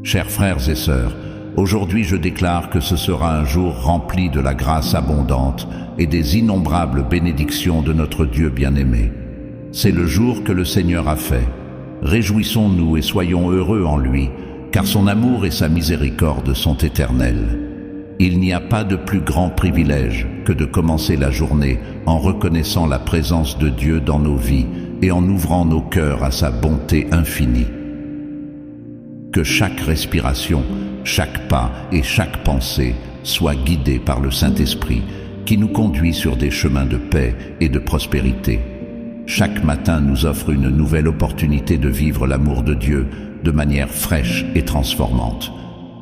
Chers frères et sœurs, aujourd'hui je déclare que ce sera un jour rempli de la grâce abondante et des innombrables bénédictions de notre Dieu bien-aimé. C'est le jour que le Seigneur a fait. Réjouissons-nous et soyons heureux en lui, car son amour et sa miséricorde sont éternels. Il n'y a pas de plus grand privilège que de commencer la journée en reconnaissant la présence de Dieu dans nos vies et en ouvrant nos cœurs à sa bonté infinie. Que chaque respiration, chaque pas et chaque pensée soient guidés par le Saint-Esprit qui nous conduit sur des chemins de paix et de prospérité. Chaque matin nous offre une nouvelle opportunité de vivre l'amour de Dieu de manière fraîche et transformante.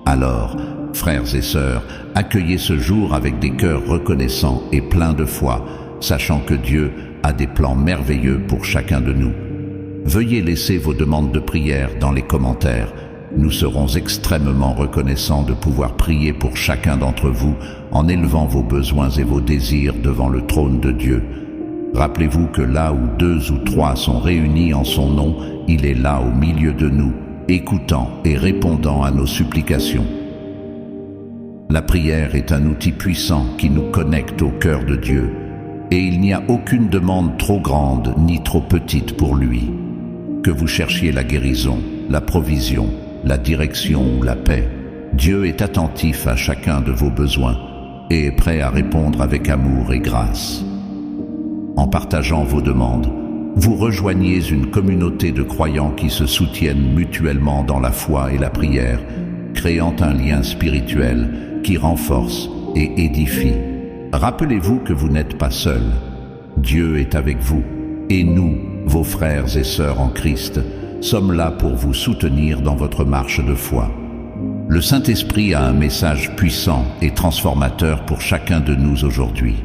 Alors, frères et sœurs, accueillez ce jour avec des cœurs reconnaissants et pleins de foi, sachant que Dieu a des plans merveilleux pour chacun de nous. Veuillez laisser vos demandes de prière dans les commentaires. Nous serons extrêmement reconnaissants de pouvoir prier pour chacun d'entre vous en élevant vos besoins et vos désirs devant le trône de Dieu. Rappelez-vous que là où 2 ou 3 sont réunis en son nom, il est là au milieu de nous, écoutant et répondant à nos supplications. La prière est un outil puissant qui nous connecte au cœur de Dieu, et il n'y a aucune demande trop grande ni trop petite pour lui. Que vous cherchiez la guérison, la provision, la direction ou la paix, Dieu est attentif à chacun de vos besoins et est prêt à répondre avec amour et grâce. En partageant vos demandes, vous rejoignez une communauté de croyants qui se soutiennent mutuellement dans la foi et la prière, créant un lien spirituel qui renforce et édifie. Rappelez-vous que vous n'êtes pas seul. Dieu est avec vous, et nous, vos frères et sœurs en Christ, sommes là pour vous soutenir dans votre marche de foi. Le Saint-Esprit a un message puissant et transformateur pour chacun de nous aujourd'hui.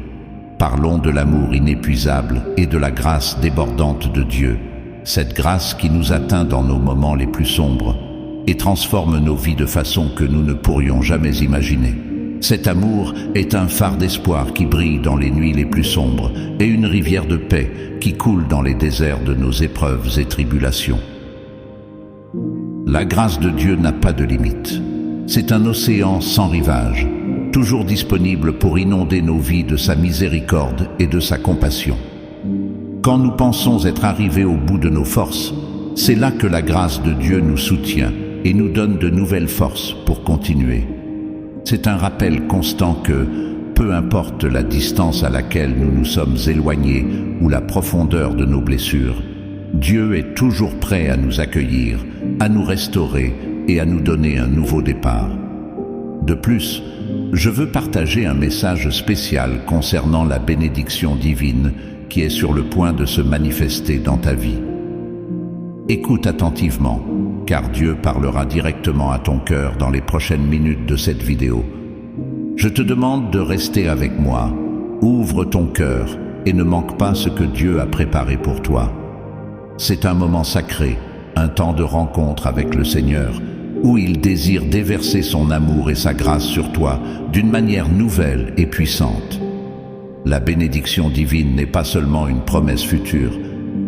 Parlons de l'amour inépuisable et de la grâce débordante de Dieu, cette grâce qui nous atteint dans nos moments les plus sombres et transforme nos vies de façon que nous ne pourrions jamais imaginer. Cet amour est un phare d'espoir qui brille dans les nuits les plus sombres et une rivière de paix qui coule dans les déserts de nos épreuves et tribulations. La grâce de Dieu n'a pas de limite. C'est un océan sans rivage, toujours disponible pour inonder nos vies de sa miséricorde et de sa compassion. Quand nous pensons être arrivés au bout de nos forces, c'est là que la grâce de Dieu nous soutient et nous donne de nouvelles forces pour continuer. C'est un rappel constant que, peu importe la distance à laquelle nous nous sommes éloignés ou la profondeur de nos blessures, Dieu est toujours prêt à nous accueillir, à nous restaurer et à nous donner un nouveau départ. De plus, je veux partager un message spécial concernant la bénédiction divine qui est sur le point de se manifester dans ta vie. Écoute attentivement, car Dieu parlera directement à ton cœur dans les prochaines minutes de cette vidéo. Je te demande de rester avec moi, ouvre ton cœur et ne manque pas ce que Dieu a préparé pour toi. C'est un moment sacré, un temps de rencontre avec le Seigneur, où il désire déverser son amour et sa grâce sur toi d'une manière nouvelle et puissante. La bénédiction divine n'est pas seulement une promesse future,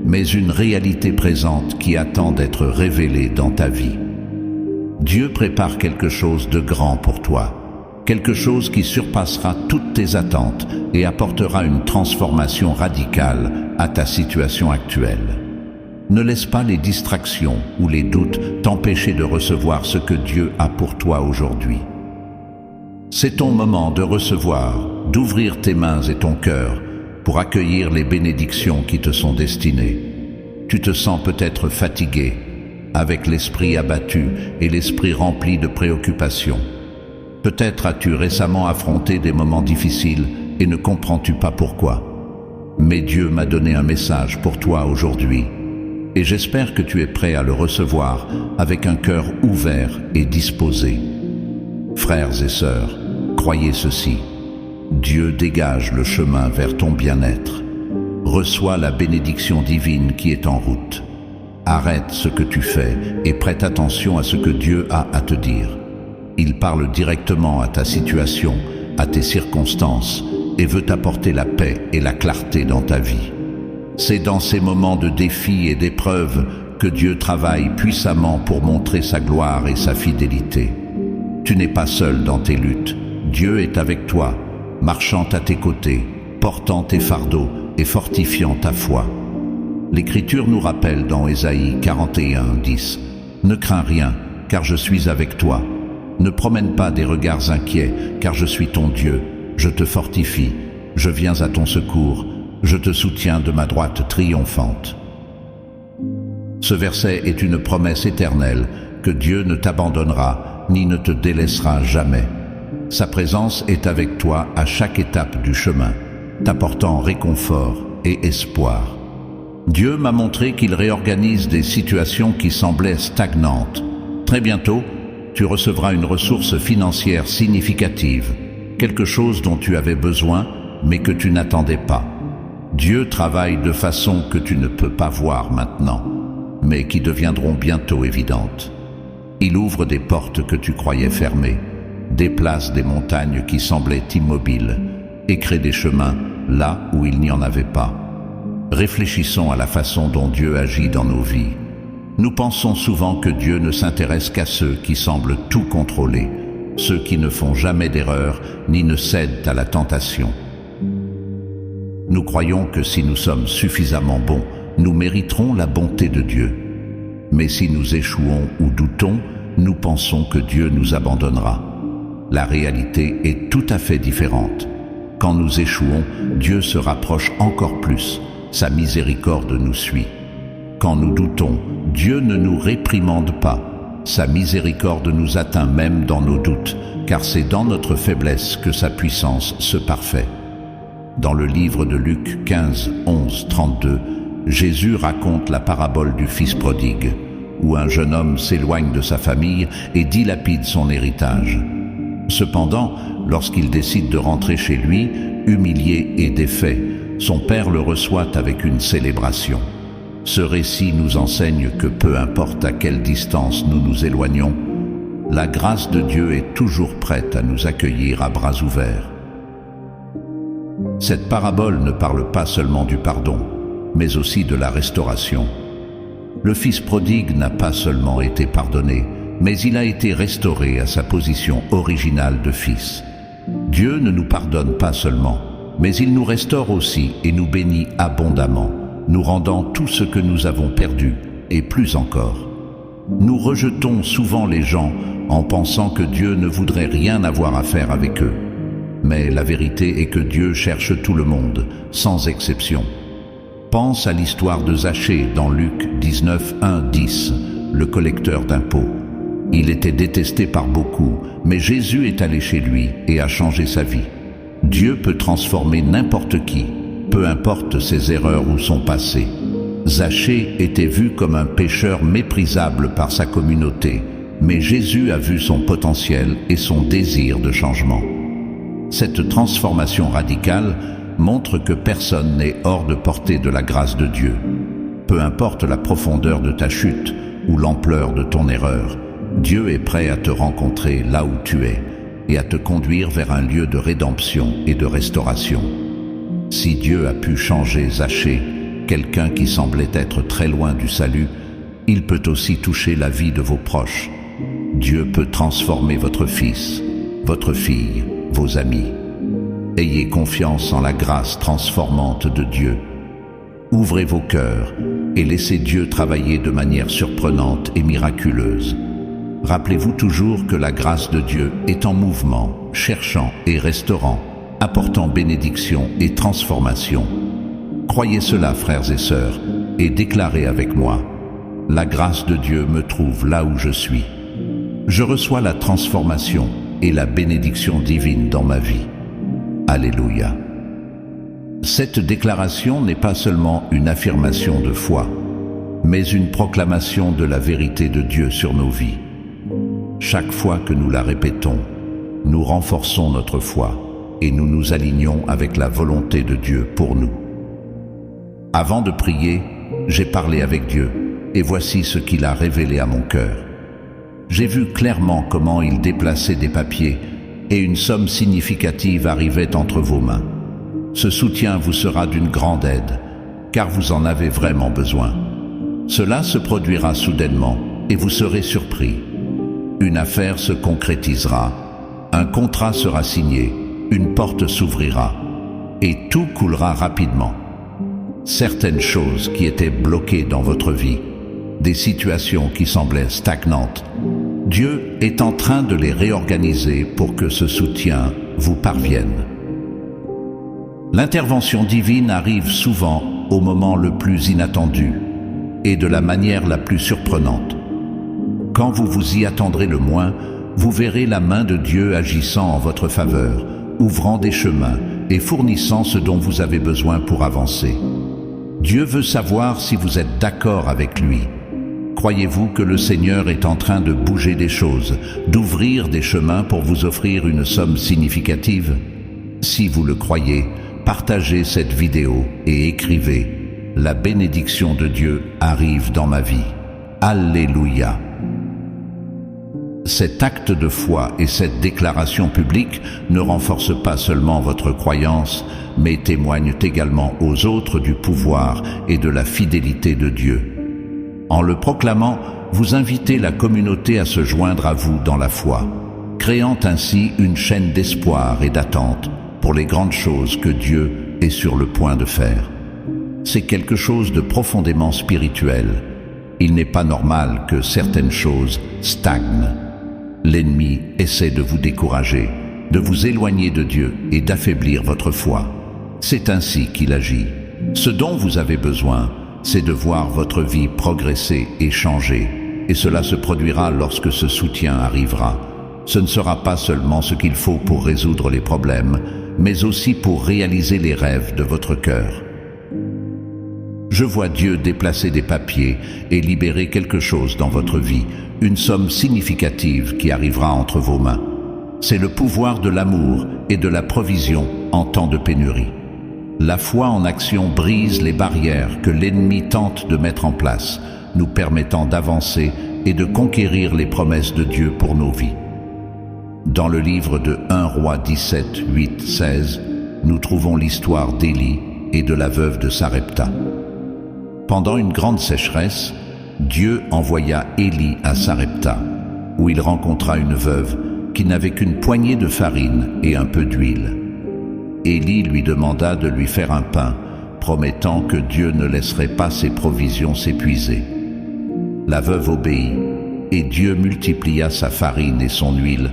mais une réalité présente qui attend d'être révélée dans ta vie. Dieu prépare quelque chose de grand pour toi, quelque chose qui surpassera toutes tes attentes et apportera une transformation radicale à ta situation actuelle. Ne laisse pas les distractions ou les doutes t'empêcher de recevoir ce que Dieu a pour toi aujourd'hui. C'est ton moment de recevoir, d'ouvrir tes mains et ton cœur pour accueillir les bénédictions qui te sont destinées. Tu te sens peut-être fatigué, avec l'esprit abattu et l'esprit rempli de préoccupations. Peut-être as-tu récemment affronté des moments difficiles et ne comprends-tu pas pourquoi. Mais Dieu m'a donné un message pour toi aujourd'hui. Et j'espère que tu es prêt à le recevoir avec un cœur ouvert et disposé. Frères et sœurs, croyez ceci. Dieu dégage le chemin vers ton bien-être. Reçois la bénédiction divine qui est en route. Arrête ce que tu fais et prête attention à ce que Dieu a à te dire. Il parle directement à ta situation, à tes circonstances et veut t'apporter la paix et la clarté dans ta vie. C'est dans ces moments de défi et d'épreuve que Dieu travaille puissamment pour montrer sa gloire et sa fidélité. Tu n'es pas seul dans tes luttes. Dieu est avec toi, marchant à tes côtés, portant tes fardeaux et fortifiant ta foi. L'Écriture nous rappelle dans Ésaïe 41:10 « Ne crains rien, car je suis avec toi. Ne promène pas des regards inquiets, car je suis ton Dieu. Je te fortifie, je viens à ton secours, je te soutiens de ma droite triomphante. » Ce verset est une promesse éternelle que Dieu ne t'abandonnera ni ne te délaissera jamais. Sa présence est avec toi à chaque étape du chemin, t'apportant réconfort et espoir. Dieu m'a montré qu'il réorganise des situations qui semblaient stagnantes. Très bientôt, tu recevras une ressource financière significative, quelque chose dont tu avais besoin mais que tu n'attendais pas. Dieu travaille de façon que tu ne peux pas voir maintenant, mais qui deviendront bientôt évidentes. Il ouvre des portes que tu croyais fermées, déplace des montagnes qui semblaient immobiles et crée des chemins là où il n'y en avait pas. Réfléchissons à la façon dont Dieu agit dans nos vies. Nous pensons souvent que Dieu ne s'intéresse qu'à ceux qui semblent tout contrôler, ceux qui ne font jamais d'erreur ni ne cèdent à la tentation. Nous croyons que si nous sommes suffisamment bons, nous mériterons la bonté de Dieu. Mais si nous échouons ou doutons, nous pensons que Dieu nous abandonnera. La réalité est tout à fait différente. Quand nous échouons, Dieu se rapproche encore plus. Sa miséricorde nous suit. Quand nous doutons, Dieu ne nous réprimande pas. Sa miséricorde nous atteint même dans nos doutes, car c'est dans notre faiblesse que sa puissance se parfait. Dans le livre de Luc 15:11-32, Jésus raconte la parabole du fils prodigue, où un jeune homme s'éloigne de sa famille et dilapide son héritage. Cependant, lorsqu'il décide de rentrer chez lui, humilié et défait, son père le reçoit avec une célébration. Ce récit nous enseigne que peu importe à quelle distance nous nous éloignons, la grâce de Dieu est toujours prête à nous accueillir à bras ouverts. Cette parabole ne parle pas seulement du pardon, mais aussi de la restauration. Le fils prodigue n'a pas seulement été pardonné, mais il a été restauré à sa position originale de fils. Dieu ne nous pardonne pas seulement, mais il nous restaure aussi et nous bénit abondamment, nous rendant tout ce que nous avons perdu, et plus encore. Nous rejetons souvent les gens en pensant que Dieu ne voudrait rien avoir à faire avec eux. Mais la vérité est que Dieu cherche tout le monde, sans exception. Pense à l'histoire de Zachée dans Luc 19:1-10, le collecteur d'impôts. Il était détesté par beaucoup, mais Jésus est allé chez lui et a changé sa vie. Dieu peut transformer n'importe qui, peu importe ses erreurs ou son passé. Zachée était vu comme un pécheur méprisable par sa communauté, mais Jésus a vu son potentiel et son désir de changement. Cette transformation radicale montre que personne n'est hors de portée de la grâce de Dieu. Peu importe la profondeur de ta chute ou l'ampleur de ton erreur, Dieu est prêt à te rencontrer là où tu es et à te conduire vers un lieu de rédemption et de restauration. Si Dieu a pu changer Zachée, quelqu'un qui semblait être très loin du salut, il peut aussi toucher la vie de vos proches. Dieu peut transformer votre fils, votre fille, vos amis. Ayez confiance en la grâce transformante de Dieu. Ouvrez vos cœurs et laissez Dieu travailler de manière surprenante et miraculeuse. Rappelez-vous toujours que la grâce de Dieu est en mouvement, cherchant et restaurant, apportant bénédiction et transformation. Croyez cela, frères et sœurs, et déclarez avec moi: la grâce de Dieu me trouve là où je suis. Je reçois la transformation et la bénédiction divine dans ma vie. Alléluia. Cette déclaration n'est pas seulement une affirmation de foi, mais une proclamation de la vérité de Dieu sur nos vies. Chaque fois que nous la répétons, nous renforçons notre foi et nous nous alignons avec la volonté de Dieu pour nous. Avant de prier, j'ai parlé avec Dieu, et voici ce qu'il a révélé à mon cœur. J'ai vu clairement comment il déplaçait des papiers et une somme significative arrivait entre vos mains. Ce soutien vous sera d'une grande aide, car vous en avez vraiment besoin. Cela se produira soudainement et vous serez surpris. Une affaire se concrétisera, un contrat sera signé, une porte s'ouvrira et tout coulera rapidement. Certaines choses qui étaient bloquées dans votre vie, des situations qui semblaient stagnantes, Dieu est en train de les réorganiser pour que ce soutien vous parvienne. L'intervention divine arrive souvent au moment le plus inattendu et de la manière la plus surprenante. Quand vous vous y attendrez le moins, vous verrez la main de Dieu agissant en votre faveur, ouvrant des chemins et fournissant ce dont vous avez besoin pour avancer. Dieu veut savoir si vous êtes d'accord avec lui. Croyez-vous que le Seigneur est en train de bouger des choses, d'ouvrir des chemins pour vous offrir une somme significative? Si vous le croyez, partagez cette vidéo et écrivez « La bénédiction de Dieu arrive dans ma vie. Alléluia ». Cet acte de foi et cette déclaration publique ne renforcent pas seulement votre croyance, mais témoignent également aux autres du pouvoir et de la fidélité de Dieu. En le proclamant, vous invitez la communauté à se joindre à vous dans la foi, créant ainsi une chaîne d'espoir et d'attente pour les grandes choses que Dieu est sur le point de faire. C'est quelque chose de profondément spirituel. Il n'est pas normal que certaines choses stagnent. L'ennemi essaie de vous décourager, de vous éloigner de Dieu et d'affaiblir votre foi. C'est ainsi qu'il agit. Ce dont vous avez besoin, c'est de voir votre vie progresser et changer. Et cela se produira lorsque ce soutien arrivera. Ce ne sera pas seulement ce qu'il faut pour résoudre les problèmes, mais aussi pour réaliser les rêves de votre cœur. Je vois Dieu déplacer des papiers et libérer quelque chose dans votre vie, une somme significative qui arrivera entre vos mains. C'est le pouvoir de l'amour et de la provision en temps de pénurie. La foi en action brise les barrières que l'ennemi tente de mettre en place, nous permettant d'avancer et de conquérir les promesses de Dieu pour nos vies. Dans le livre de 1 Roi 17, 8, 16, nous trouvons l'histoire d'Élie et de la veuve de Sarepta. Pendant une grande sécheresse, Dieu envoya Élie à Sarepta, où il rencontra une veuve qui n'avait qu'une poignée de farine et un peu d'huile. Élie lui demanda de lui faire un pain, promettant que Dieu ne laisserait pas ses provisions s'épuiser. La veuve obéit, et Dieu multiplia sa farine et son huile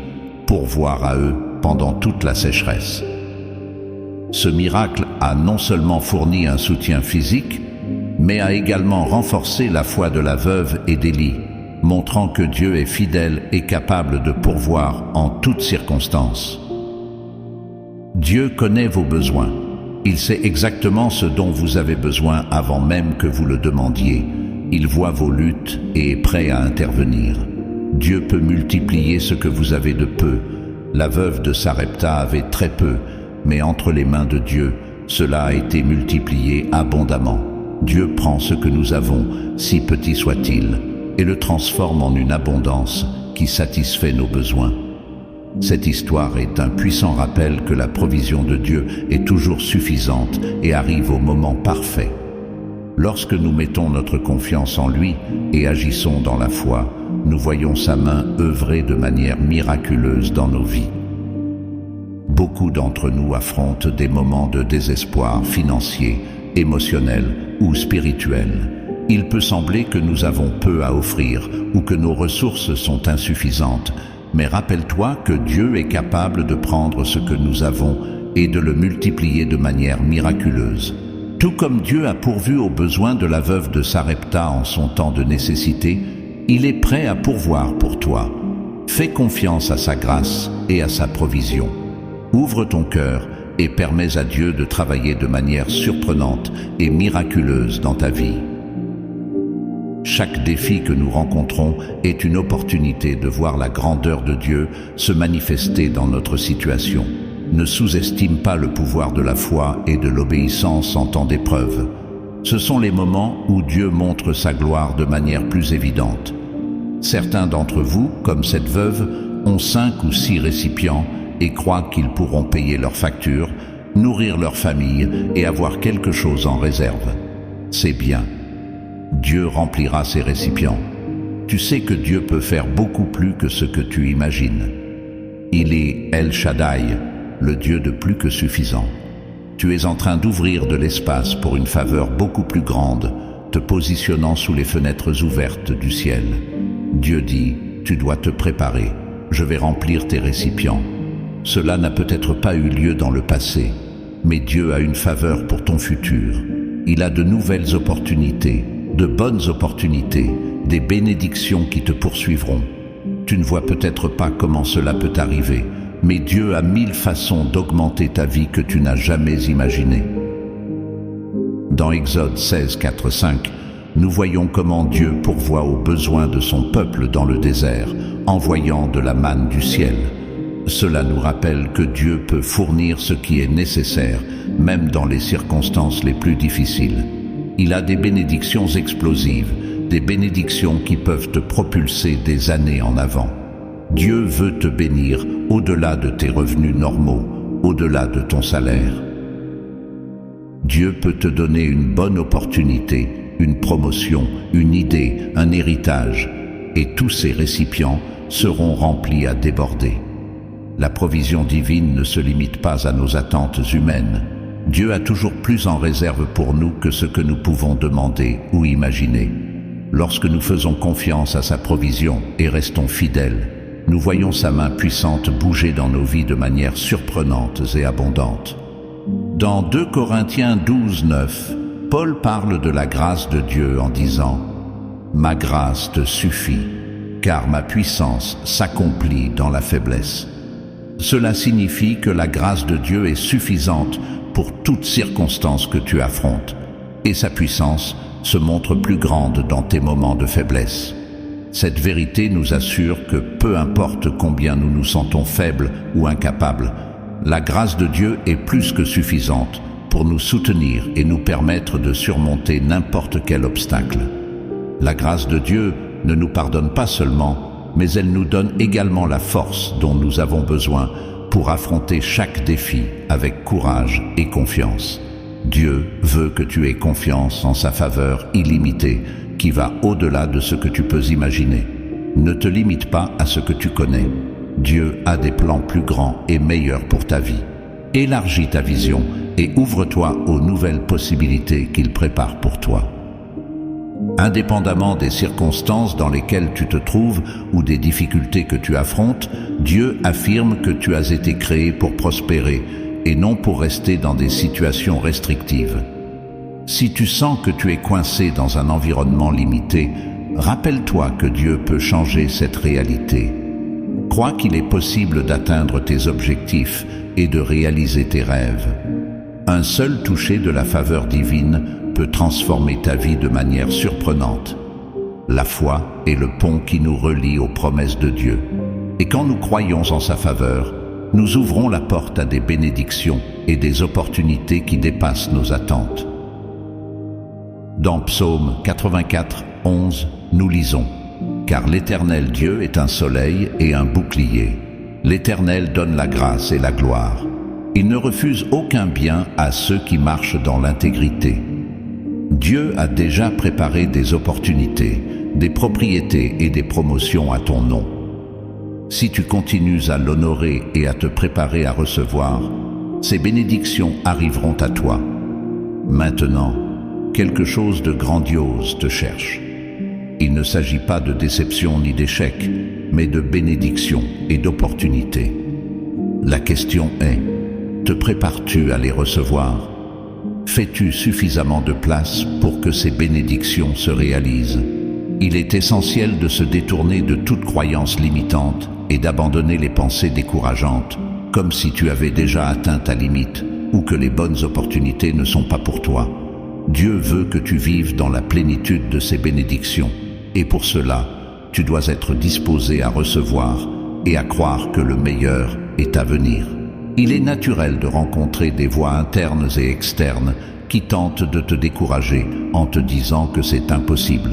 pour voir à eux pendant toute la sécheresse. Ce miracle a non seulement fourni un soutien physique, mais a également renforcé la foi de la veuve et d'Élie, montrant que Dieu est fidèle et capable de pourvoir en toutes circonstances. Dieu connaît vos besoins. Il sait exactement ce dont vous avez besoin avant même que vous le demandiez. Il voit vos luttes et est prêt à intervenir. Dieu peut multiplier ce que vous avez de peu. La veuve de Sarepta avait très peu, mais entre les mains de Dieu, cela a été multiplié abondamment. Dieu prend ce que nous avons, si petit soit-il, et le transforme en une abondance qui satisfait nos besoins. Cette histoire est un puissant rappel que la provision de Dieu est toujours suffisante et arrive au moment parfait. Lorsque nous mettons notre confiance en lui et agissons dans la foi, nous voyons sa main œuvrer de manière miraculeuse dans nos vies. Beaucoup d'entre nous affrontent des moments de désespoir financier, émotionnel ou spirituel. Il peut sembler que nous avons peu à offrir ou que nos ressources sont insuffisantes, mais rappelle-toi que Dieu est capable de prendre ce que nous avons et de le multiplier de manière miraculeuse. Tout comme Dieu a pourvu aux besoins de la veuve de Sarepta en son temps de nécessité, il est prêt à pourvoir pour toi. Fais confiance à sa grâce et à sa provision. Ouvre ton cœur et permets à Dieu de travailler de manière surprenante et miraculeuse dans ta vie. Chaque défi que nous rencontrons est une opportunité de voir la grandeur de Dieu se manifester dans notre situation. Ne sous-estime pas le pouvoir de la foi et de l'obéissance en temps d'épreuve. Ce sont les moments où Dieu montre sa gloire de manière plus évidente. Certains d'entre vous, comme cette veuve, ont 5 ou 6 récipients et croient qu'ils pourront payer leurs factures, nourrir leur famille et avoir quelque chose en réserve. C'est bien. Dieu remplira ses récipients. Tu sais que Dieu peut faire beaucoup plus que ce que tu imagines. Il est El Shaddai, le Dieu de plus que suffisant. Tu es en train d'ouvrir de l'espace pour une faveur beaucoup plus grande, te positionnant sous les fenêtres ouvertes du ciel. Dieu dit, tu dois te préparer, je vais remplir tes récipients. Cela n'a peut-être pas eu lieu dans le passé, mais Dieu a une faveur pour ton futur. Il a de nouvelles opportunités, de bonnes opportunités, des bénédictions qui te poursuivront. Tu ne vois peut-être pas comment cela peut arriver, mais Dieu a 1000 façons d'augmenter ta vie que tu n'as jamais imaginées. Dans Exode 16, 4, 5, nous voyons comment Dieu pourvoit aux besoins de son peuple dans le désert, envoyant de la manne du ciel. Cela nous rappelle que Dieu peut fournir ce qui est nécessaire, même dans les circonstances les plus difficiles. Il a des bénédictions explosives, des bénédictions qui peuvent te propulser des années en avant. Dieu veut te bénir au-delà de tes revenus normaux, au-delà de ton salaire. Dieu peut te donner une bonne opportunité, une promotion, une idée, un héritage, et tous ces récipients seront remplis à déborder. La provision divine ne se limite pas à nos attentes humaines. Dieu a toujours plus en réserve pour nous que ce que nous pouvons demander ou imaginer. Lorsque nous faisons confiance à sa provision et restons fidèles, nous voyons sa main puissante bouger dans nos vies de manière surprenante et abondante. Dans 2 Corinthiens 12, 9, Paul parle de la grâce de Dieu en disant « Ma grâce te suffit, car ma puissance s'accomplit dans la faiblesse. » Cela signifie que la grâce de Dieu est suffisante pour toutes circonstances que tu affrontes, et sa puissance se montre plus grande dans tes moments de faiblesse. Cette vérité nous assure que peu importe combien nous nous sentons faibles ou incapables, la grâce de Dieu est plus que suffisante pour nous soutenir et nous permettre de surmonter n'importe quel obstacle. La grâce de Dieu ne nous pardonne pas seulement, mais elle nous donne également la force dont nous avons besoin pour affronter chaque défi avec courage et confiance. Dieu veut que tu aies confiance en sa faveur illimitée qui va au-delà de ce que tu peux imaginer. Ne te limite pas à ce que tu connais. Dieu a des plans plus grands et meilleurs pour ta vie. Élargis ta vision et ouvre-toi aux nouvelles possibilités qu'il prépare pour toi. Indépendamment des circonstances dans lesquelles tu te trouves ou des difficultés que tu affrontes, Dieu affirme que tu as été créé pour prospérer et non pour rester dans des situations restrictives. Si tu sens que tu es coincé dans un environnement limité, rappelle-toi que Dieu peut changer cette réalité. Crois qu'il est possible d'atteindre tes objectifs et de réaliser tes rêves. Un seul toucher de la faveur divine peut transformer ta vie de manière surprenante. La foi est le pont qui nous relie aux promesses de Dieu. Et quand nous croyons en sa faveur, nous ouvrons la porte à des bénédictions et des opportunités qui dépassent nos attentes. Dans Psaume 84, 11, nous lisons « Car l'Éternel Dieu est un soleil et un bouclier. L'Éternel donne la grâce et la gloire. Il ne refuse aucun bien à ceux qui marchent dans l'intégrité. » Dieu a déjà préparé des opportunités, des propriétés et des promotions à ton nom. Si tu continues à l'honorer et à te préparer à recevoir, ces bénédictions arriveront à toi. Maintenant, quelque chose de grandiose te cherche. Il ne s'agit pas de déception ni d'échec, mais de bénédiction et d'opportunité. La question est, te prépares-tu à les recevoir? Fais-tu suffisamment de place pour que ces bénédictions se réalisent? Il est essentiel de se détourner de toute croyance limitante et d'abandonner les pensées décourageantes, comme si tu avais déjà atteint ta limite ou que les bonnes opportunités ne sont pas pour toi. Dieu veut que tu vives dans la plénitude de ses bénédictions, et pour cela, tu dois être disposé à recevoir et à croire que le meilleur est à venir. Il est naturel de rencontrer des voix internes et externes qui tentent de te décourager en te disant que c'est impossible.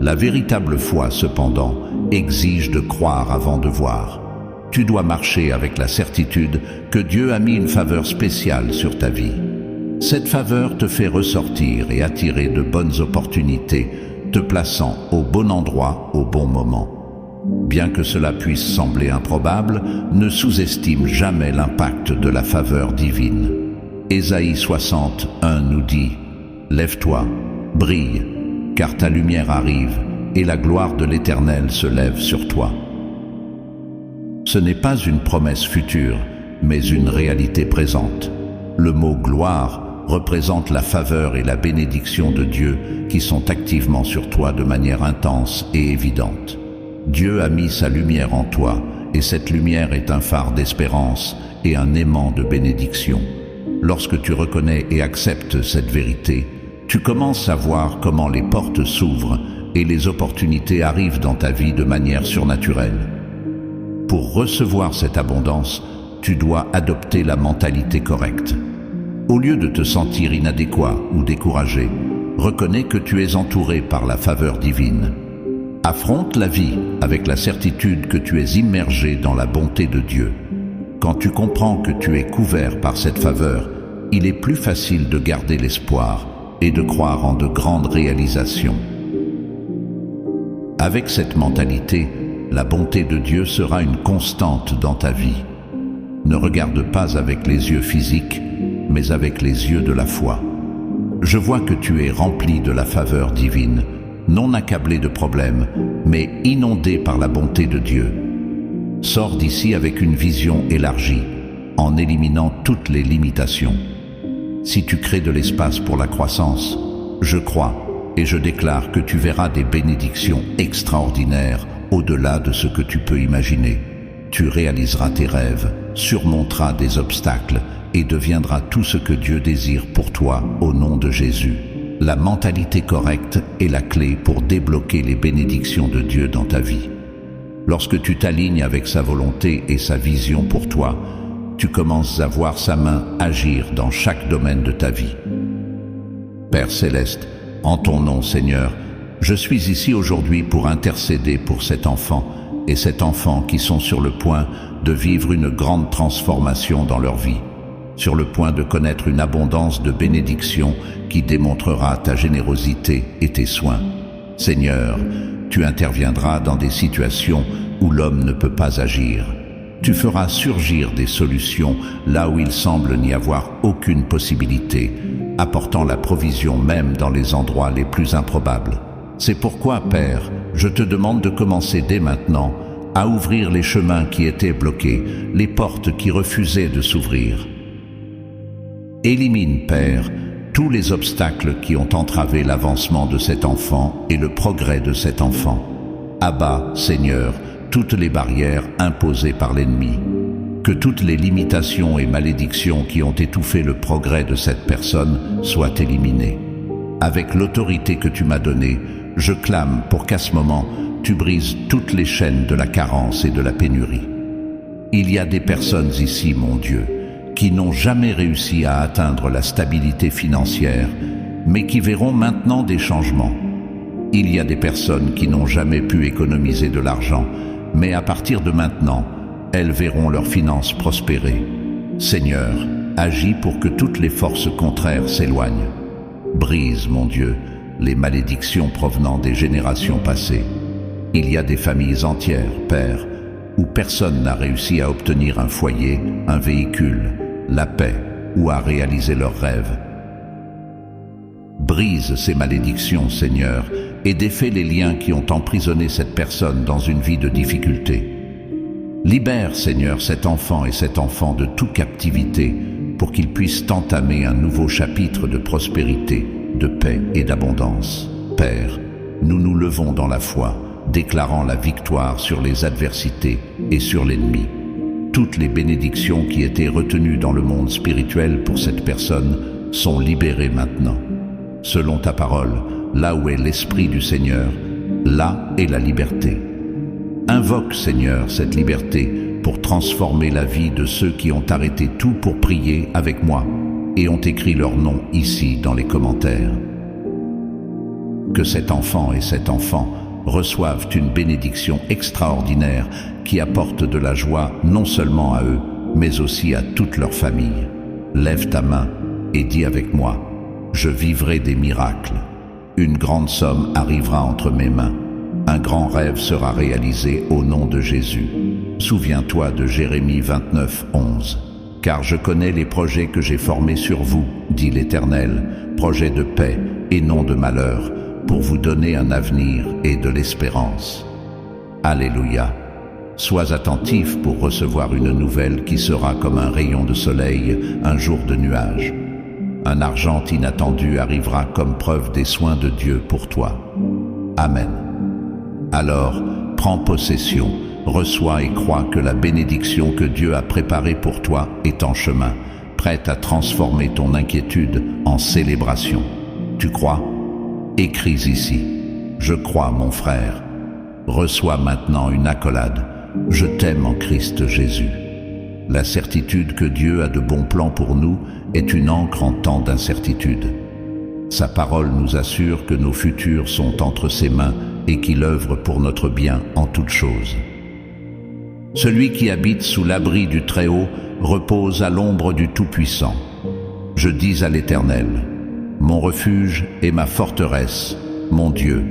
La véritable foi, cependant, exige de croire avant de voir. Tu dois marcher avec la certitude que Dieu a mis une faveur spéciale sur ta vie. Cette faveur te fait ressortir et attirer de bonnes opportunités, te plaçant au bon endroit au bon moment. Bien que cela puisse sembler improbable, ne sous-estime jamais l'impact de la faveur divine. Ésaïe 60:1 nous dit « Lève-toi, brille, car ta lumière arrive, et la gloire de l'Éternel se lève sur toi. » Ce n'est pas une promesse future, mais une réalité présente. Le mot « gloire » représente la faveur et la bénédiction de Dieu qui sont activement sur toi de manière intense et évidente. Dieu a mis sa lumière en toi, et cette lumière est un phare d'espérance et un aimant de bénédiction. Lorsque tu reconnais et acceptes cette vérité, tu commences à voir comment les portes s'ouvrent et les opportunités arrivent dans ta vie de manière surnaturelle. Pour recevoir cette abondance, tu dois adopter la mentalité correcte. Au lieu de te sentir inadéquat ou découragé, reconnais que tu es entouré par la faveur divine. Affronte la vie avec la certitude que tu es immergé dans la bonté de Dieu. Quand tu comprends que tu es couvert par cette faveur, il est plus facile de garder l'espoir et de croire en de grandes réalisations. Avec cette mentalité, la bonté de Dieu sera une constante dans ta vie. Ne regarde pas avec les yeux physiques, mais avec les yeux de la foi. Je vois que tu es rempli de la faveur divine, non accablé de problèmes, mais inondé par la bonté de Dieu. Sors d'ici avec une vision élargie, en éliminant toutes les limitations. Si tu crées de l'espace pour la croissance, je crois et je déclare que tu verras des bénédictions extraordinaires au-delà de ce que tu peux imaginer. Tu réaliseras tes rêves, surmonteras des obstacles et deviendras tout ce que Dieu désire pour toi au nom de Jésus. La mentalité correcte est la clé pour débloquer les bénédictions de Dieu dans ta vie. Lorsque tu t'alignes avec sa volonté et sa vision pour toi, tu commences à voir sa main agir dans chaque domaine de ta vie. Père Céleste, en ton nom, Seigneur, je suis ici aujourd'hui pour intercéder pour cet enfant et cet enfant qui sont sur le point de vivre une grande transformation dans leur vie, sur le point de connaître une abondance de bénédictions qui démontrera ta générosité et tes soins. Seigneur, tu interviendras dans des situations où l'homme ne peut pas agir. Tu feras surgir des solutions là où il semble n'y avoir aucune possibilité, apportant la provision même dans les endroits les plus improbables. C'est pourquoi, Père, je te demande de commencer dès maintenant à ouvrir les chemins qui étaient bloqués, les portes qui refusaient de s'ouvrir. Élimine, Père, tous les obstacles qui ont entravé l'avancement de cet enfant et le progrès de cet enfant. Abat, Seigneur, toutes les barrières imposées par l'ennemi. Que toutes les limitations et malédictions qui ont étouffé le progrès de cette personne soient éliminées. Avec l'autorité que tu m'as donnée, je clame pour qu'à ce moment, tu brises toutes les chaînes de la carence et de la pénurie. Il y a des personnes ici, mon Dieu, qui n'ont jamais réussi à atteindre la stabilité financière, mais qui verront maintenant des changements. Il y a des personnes qui n'ont jamais pu économiser de l'argent, mais à partir de maintenant, elles verront leurs finances prospérer. Seigneur, agis pour que toutes les forces contraires s'éloignent. Brise, mon Dieu, les malédictions provenant des générations passées. Il y a des familles entières, Père, où personne n'a réussi à obtenir un foyer, un véhicule, la paix ou à réaliser leurs rêves. Brise ces malédictions, Seigneur, et défais les liens qui ont emprisonné cette personne dans une vie de difficulté. Libère, Seigneur, cet enfant et cet enfant de toute captivité pour qu'ils puissent entamer un nouveau chapitre de prospérité, de paix et d'abondance. Père, nous nous levons dans la foi, déclarant la victoire sur les adversités et sur l'ennemi. Toutes les bénédictions qui étaient retenues dans le monde spirituel pour cette personne sont libérées maintenant. Selon ta parole, là où est l'Esprit du Seigneur, là est la liberté. Invoque, Seigneur, cette liberté pour transformer la vie de ceux qui ont arrêté tout pour prier avec moi et ont écrit leur nom ici dans les commentaires. Que cet enfant et cet enfant reçoivent une bénédiction extraordinaire qui apporte de la joie non seulement à eux, mais aussi à toute leur famille. Lève ta main et dis avec moi, je vivrai des miracles. Une grande somme arrivera entre mes mains. Un grand rêve sera réalisé au nom de Jésus. Souviens-toi de Jérémie 29, 11. Car je connais les projets que j'ai formés sur vous, dit l'Éternel, projets de paix et non de malheur, pour vous donner un avenir et de l'espérance. Alléluia. Sois attentif pour recevoir une nouvelle qui sera comme un rayon de soleil, un jour de nuage. Un argent inattendu arrivera comme preuve des soins de Dieu pour toi. Amen. Alors, prends possession, reçois et crois que la bénédiction que Dieu a préparée pour toi est en chemin, prête à transformer ton inquiétude en célébration. Tu crois? Écris ici. Je crois, mon frère. Reçois maintenant une accolade. Je t'aime en Christ Jésus. La certitude que Dieu a de bons plans pour nous est une encre en temps d'incertitude. Sa parole nous assure que nos futurs sont entre ses mains et qu'il œuvre pour notre bien en toutes choses. Celui qui habite sous l'abri du Très-Haut repose à l'ombre du Tout-Puissant. Je dis à l'Éternel, mon refuge et ma forteresse, mon Dieu,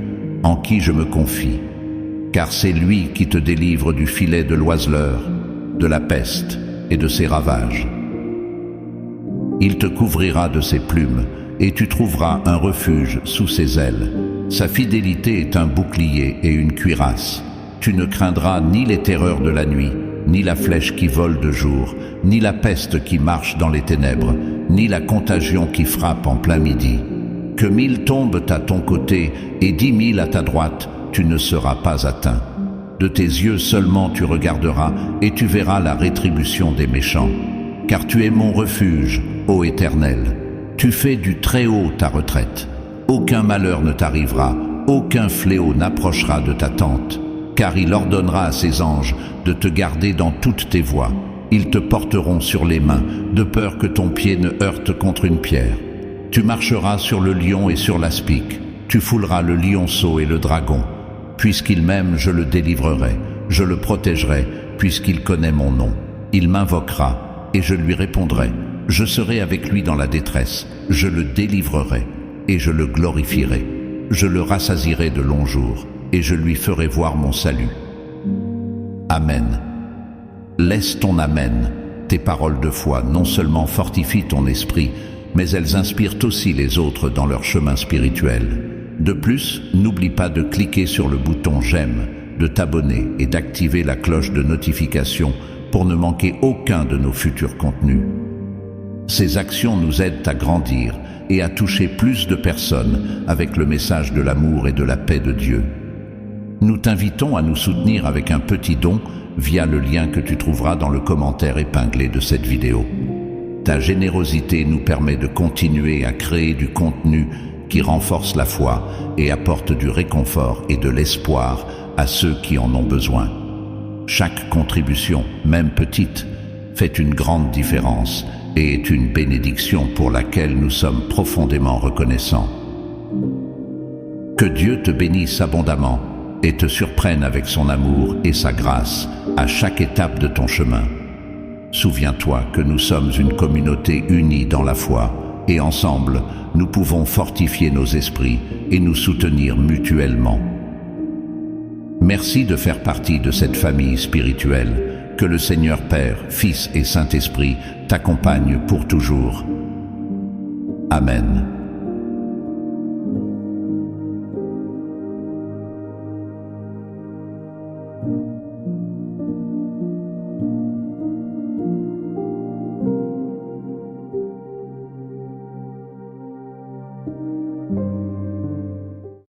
en qui je me confie, car c'est lui qui te délivre du filet de l'oiseleur, de la peste et de ses ravages. Il te couvrira de ses plumes, et tu trouveras un refuge sous ses ailes. Sa fidélité est un bouclier et une cuirasse. Tu ne craindras ni les terreurs de la nuit, ni la flèche qui vole de jour, ni la peste qui marche dans les ténèbres, ni la contagion qui frappe en plein midi. Que 1000 tombent à ton côté et 10 000 à ta droite, tu ne seras pas atteint. De tes yeux seulement tu regarderas et tu verras la rétribution des méchants. Car tu es mon refuge, ô Éternel. Tu fais du Très-Haut ta retraite. Aucun malheur ne t'arrivera, aucun fléau n'approchera de ta tente. Car il ordonnera à ses anges de te garder dans toutes tes voies. Ils te porteront sur les mains, de peur que ton pied ne heurte contre une pierre. Tu marcheras sur le lion et sur l'aspic. Tu fouleras le lionceau et le dragon. Puisqu'il m'aime, je le délivrerai. Je le protégerai, puisqu'il connaît mon nom. Il m'invoquera, et je lui répondrai. Je serai avec lui dans la détresse. Je le délivrerai, et je le glorifierai. Je le rassasierai de longs jours, et je lui ferai voir mon salut. Amen. Laisse ton Amen, tes paroles de foi, non seulement fortifient ton esprit, mais elles inspirent aussi les autres dans leur chemin spirituel. De plus, n'oublie pas de cliquer sur le bouton j'aime, de t'abonner et d'activer la cloche de notification pour ne manquer aucun de nos futurs contenus. Ces actions nous aident à grandir et à toucher plus de personnes avec le message de l'amour et de la paix de Dieu. Nous t'invitons à nous soutenir avec un petit don via le lien que tu trouveras dans le commentaire épinglé de cette vidéo. Ta générosité nous permet de continuer à créer du contenu qui renforce la foi et apporte du réconfort et de l'espoir à ceux qui en ont besoin. Chaque contribution, même petite, fait une grande différence et est une bénédiction pour laquelle nous sommes profondément reconnaissants. Que Dieu te bénisse abondamment et te surprenne avec son amour et sa grâce à chaque étape de ton chemin. Souviens-toi que nous sommes une communauté unie dans la foi et ensemble, nous pouvons fortifier nos esprits et nous soutenir mutuellement. Merci de faire partie de cette famille spirituelle. Que le Seigneur Père, Fils et Saint-Esprit t'accompagnent pour toujours. Amen.